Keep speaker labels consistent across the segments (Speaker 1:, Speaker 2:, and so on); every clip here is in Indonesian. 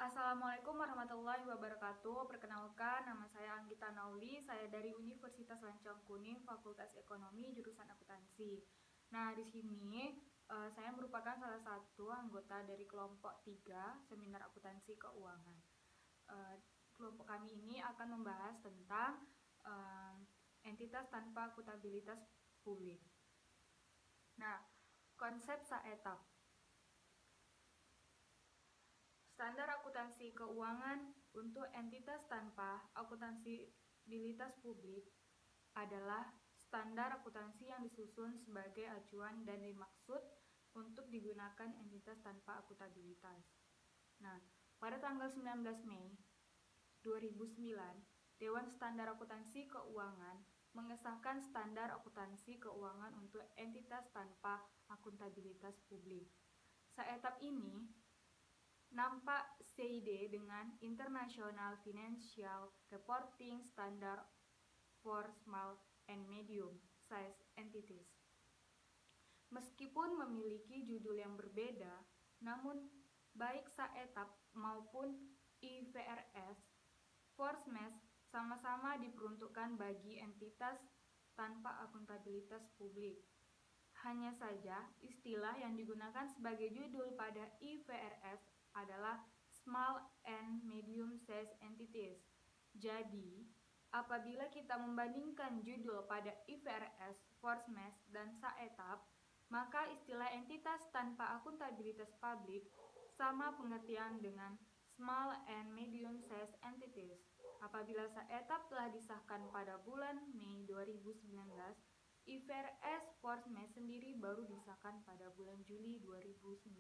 Speaker 1: Assalamualaikum warahmatullahi wabarakatuh. Perkenalkan, nama saya Anggita Nauli. Saya dari Universitas Lancang Kuning, Fakultas Ekonomi, jurusan akuntansi. Nah, di sini saya merupakan salah satu anggota dari kelompok 3 Seminar Akuntansi Keuangan. Kelompok kami ini akan membahas tentang entitas tanpa akuntabilitas publik. Nah, konsep saetap. Standar akuntansi keuangan untuk entitas tanpa akuntabilitas publik adalah standar akuntansi yang disusun sebagai acuan dan dimaksud untuk digunakan entitas tanpa akuntabilitas. Nah, pada tanggal 19 Mei 2009, Dewan Standar Akuntansi Keuangan mengesahkan standar akuntansi keuangan untuk entitas tanpa akuntabilitas publik. Saetap ini nampak seide dengan International Financial Reporting Standard for Small and Medium Size Entities. Meskipun memiliki judul yang berbeda, namun baik Saetap maupun IFRS Forsmes sama-sama diperuntukkan bagi entitas tanpa akuntabilitas publik. Hanya saja, istilah yang digunakan sebagai judul pada IFRS adalah Small and Medium Size Entities. Jadi, apabila kita membandingkan judul pada IFRS, Forsmes, dan Saetap, maka istilah entitas tanpa akuntabilitas publik sama pengertian dengan Small and Medium Size Entities. Apabila Saetap telah disahkan pada bulan Mei 2019, IFRS Forsmes sendiri baru disahkan pada bulan Juli 2009.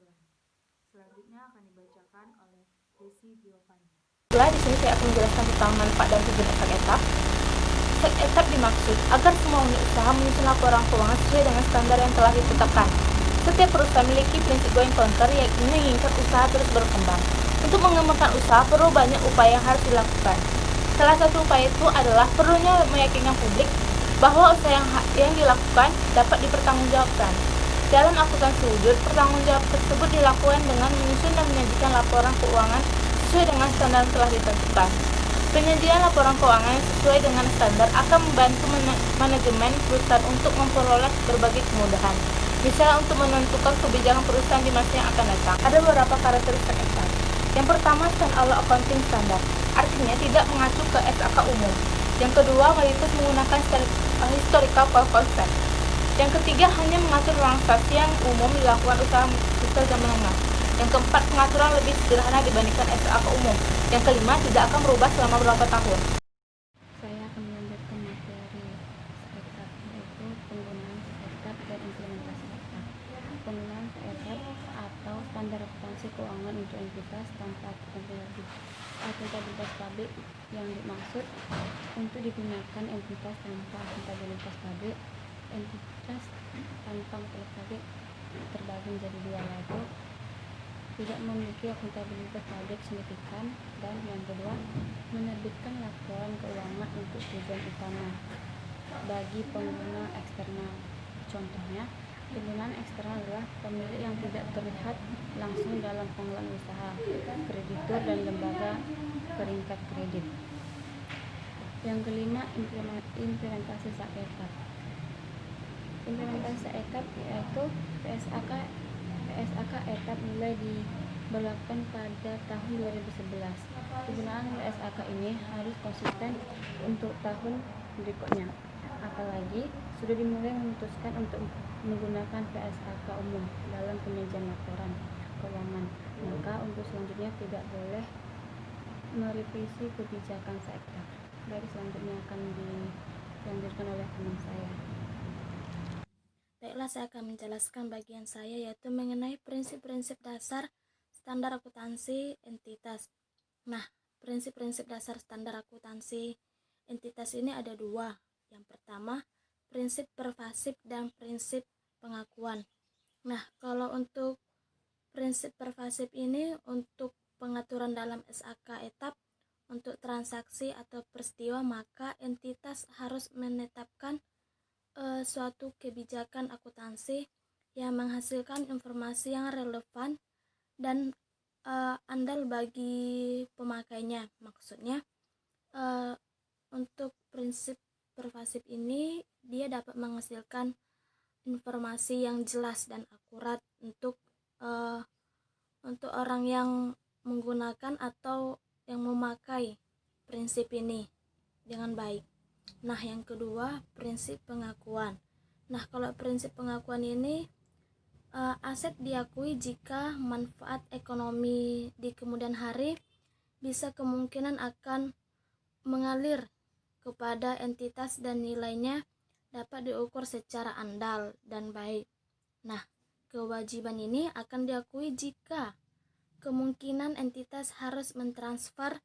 Speaker 1: Selanjutnya akan dibacakan oleh Desi Giovanni.
Speaker 2: Di sini saya akan menjelaskan tentang manfaat dan tujuan Saetap. Saetap dimaksud agar semua unit usaha menyusun laporan keuangan sesuai dengan standar yang telah ditetapkan. Setiap perusahaan memiliki prinsip going concern yang menginginkan usaha terus berkembang. Untuk mengembangkan usaha perlu banyak upaya yang harus dilakukan. Salah satu upaya itu adalah perlunya meyakinkan publik bahwa usaha yang dilakukan dapat dipertanggungjawabkan. Dalam akuntansi wujud, pertanggungjawab tersebut dilakukan dengan menyusun dan menyajikan laporan keuangan sesuai dengan standar yang telah ditentukan. Penyajian laporan keuangan yang sesuai dengan standar akan membantu manajemen perusahaan untuk memperoleh berbagai kemudahan. Misalnya untuk menentukan kebijakan perusahaan di masa yang akan datang. Ada beberapa karakteristik Saetap. Yang pertama, Standalone Accounting Standard, artinya tidak mengacu ke SAK umum. Yang kedua, meliputi menggunakan historical concept. Yang ketiga, hanya mengatur transaksi yang umum dilakukan usaha zaman menengah. Yang keempat, pengaturan lebih sederhana dibandingkan SAK umum. Yang kelima, tidak akan berubah selama beberapa tahun.
Speaker 3: Saya akan melanjutkan materi Saetap, yaitu penggunaan Saetap dan implementasi Saetap. Penggunaan Saetap atau standar akuntansi keuangan untuk entitas tanpa akuntabilitas publik yang dimaksud untuk digunakan entitas tanpa akuntabilitas publik. Entitas tanpa akuntabilitas publik terbagi menjadi dua, yaitu tidak memiliki akuntabilitas publik signifikan, dan yang kedua, menerbitkan laporan keuangan untuk tujuan utama bagi pengguna eksternal. Contohnya, penggunaan eksternal adalah pemilik yang tidak terlihat langsung dalam pengelolaan usaha, kreditur, dan lembaga peringkat kredit. Yang kelima, implementasi Saetap. Implementasi Saetap yaitu PSAK Etap mulai diberlakukan pada tahun 2011. Penggunaan PSAK ini harus konsisten untuk tahun berikutnya. Apalagi sudah dimulai memutuskan untuk menggunakan PSAK umum dalam penyajian laporan keuangan, maka untuk selanjutnya tidak boleh merevisi kebijakan Saetap. Baik, selanjutnya akan dilanjutkan oleh teman saya.
Speaker 4: Baiklah, saya akan menjelaskan bagian saya, yaitu mengenai prinsip-prinsip dasar standar akuntansi entitas. Nah, prinsip-prinsip dasar standar akuntansi entitas ini ada dua. Yang pertama, prinsip pervasif dan prinsip pengakuan. Nah, kalau untuk prinsip pervasif ini untuk pengaturan dalam SAK Etap untuk transaksi atau peristiwa, maka entitas harus menetapkan suatu kebijakan akuntansi yang menghasilkan informasi yang relevan dan andal bagi pemakainya. Maksudnya untuk prinsip pervasif ini dia dapat menghasilkan informasi yang jelas dan akurat untuk orang yang menggunakan atau yang memakai prinsip ini dengan baik. Nah, yang kedua, prinsip pengakuan. Nah, kalau prinsip pengakuan ini aset diakui jika manfaat ekonomi di kemudian hari bisa kemungkinan akan mengalir kepada entitas dan nilainya dapat diukur secara andal dan baik. Nah, kewajiban ini akan diakui jika kemungkinan entitas harus mentransfer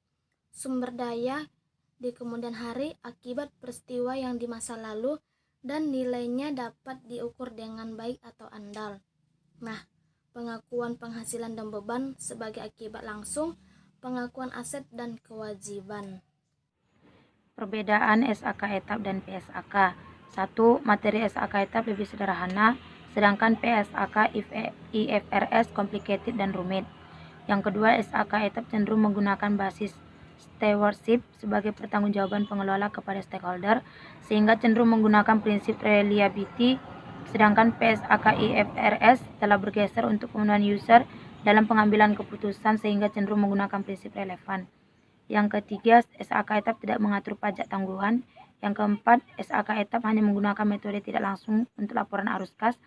Speaker 4: sumber daya di kemudian hari akibat peristiwa yang di masa lalu dan nilainya dapat diukur dengan baik atau andal. Nah, pengakuan penghasilan dan beban sebagai akibat langsung, pengakuan aset dan kewajiban.
Speaker 5: Perbedaan SAK etap dan PSAK. 1. Materi SAK etap lebih sederhana, sedangkan PSAK IFRS complicated dan rumit. Yang kedua, SAK etap cenderung menggunakan basis stewardship sebagai pertanggungjawaban pengelola kepada stakeholder, sehingga cenderung menggunakan prinsip reliability, sedangkan PSAK IFRS telah bergeser untuk pemenuhan user dalam pengambilan keputusan sehingga cenderung menggunakan prinsip relevan. Yang ketiga, SAK etap tidak mengatur pajak tangguhan. Yang keempat, SAK etap hanya menggunakan metode tidak langsung untuk laporan arus kas.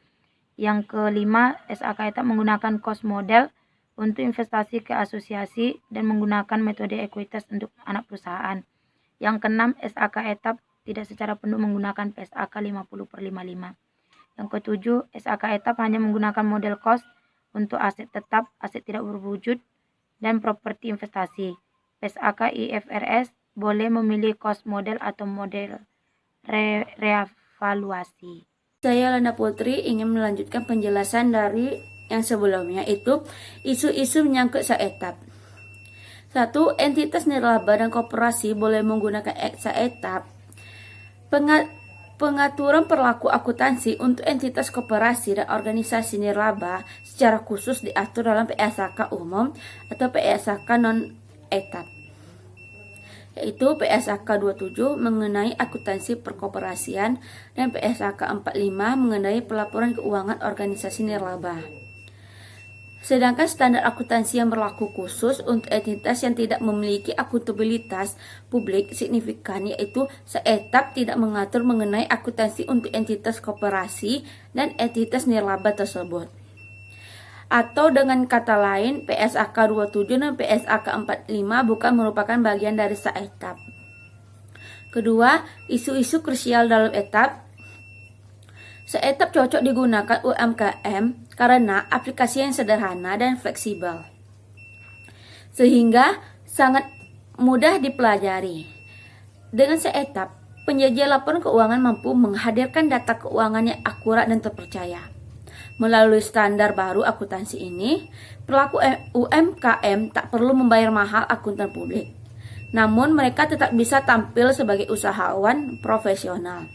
Speaker 5: Yang kelima, SAK etap menggunakan cost model untuk investasi ke asosiasi dan menggunakan metode ekuitas untuk anak perusahaan. Yang keenam, SAK etap tidak secara penuh menggunakan PSAK 50/55. Yang ketujuh, SAK etap hanya menggunakan model cost untuk aset tetap, aset tidak berwujud, dan properti investasi. PSAK IFRS boleh memilih cost model atau model reevaluasi.
Speaker 6: Saya Lana Putri ingin melanjutkan penjelasan dari yang sebelumnya, itu isu-isu menyangkut SAETAP. 1. Entitas nirlaba dan koperasi boleh menggunakan SAETAP. Pengaturan perilaku akuntansi untuk entitas koperasi dan organisasi nirlaba secara khusus diatur dalam PSAK umum atau PSAK non-etap, yaitu PSAK 27 mengenai akuntansi perkoperasian dan PSAK 45 mengenai pelaporan keuangan organisasi nirlaba. Sedangkan standar akuntansi yang berlaku khusus untuk entitas yang tidak memiliki akuntabilitas publik signifikan, yaitu SAETAP tidak mengatur mengenai akuntansi untuk entitas koperasi dan entitas nirlaba tersebut. Atau dengan kata lain, PSAK 27 dan PSAK 45 bukan merupakan bagian dari SAETAP. Kedua, isu-isu krusial dalam etap. SAETAP cocok digunakan UMKM karena aplikasi yang sederhana dan fleksibel, sehingga sangat mudah dipelajari. Dengan SAETAP, penyedia laporan keuangan mampu menghadirkan data keuangan yang akurat dan terpercaya. Melalui standar baru akuntansi ini, pelaku UMKM tak perlu membayar mahal akuntan publik. Namun mereka tetap bisa tampil sebagai usahawan profesional.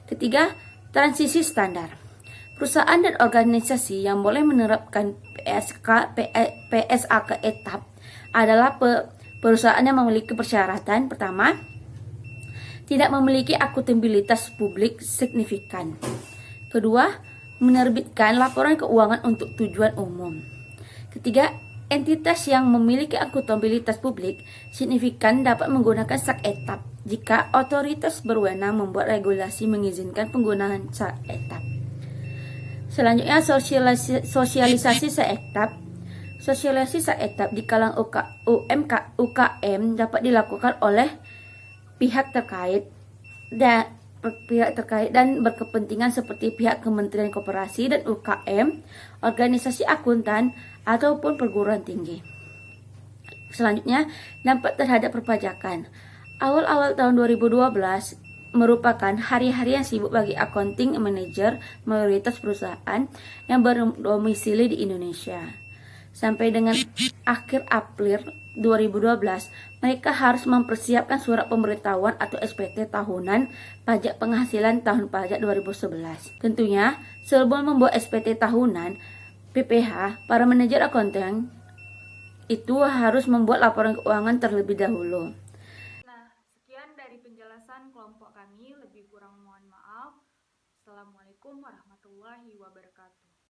Speaker 6: Ketiga, transisi standar. Perusahaan dan organisasi yang boleh menerapkan PSAK etap adalah perusahaan yang memiliki persyaratan. Pertama, tidak memiliki akuntabilitas publik signifikan. Kedua, menerbitkan laporan keuangan untuk tujuan umum. Ketiga, entitas yang memiliki akuntabilitas publik signifikan dapat menggunakan SAETAP jika otoritas berwenang membuat regulasi mengizinkan penggunaan SAETAP. Selanjutnya, sosialisasi SAETAP. Sosialisasi SAETAP di kalangan UKM dapat dilakukan oleh pihak terkait dan berkepentingan seperti pihak Kementerian Koperasi dan UKM, organisasi akuntan, ataupun perguruan tinggi. Selanjutnya, dampak terhadap perpajakan. Awal-awal tahun 2012 merupakan hari-hari yang sibuk bagi accounting manager mayoritas perusahaan yang berdomisili di Indonesia. Sampai dengan akhir April 2012, mereka harus mempersiapkan surat pemberitahuan atau SPT tahunan pajak penghasilan tahun pajak 2011. Tentunya, sebelum membuat SPT tahunan PPH, para manajer accounting itu harus membuat laporan keuangan terlebih dahulu.
Speaker 1: Nah, sekian dari penjelasan kelompok kami. Lebih kurang mohon maaf. Assalamualaikum warahmatullahi wabarakatuh.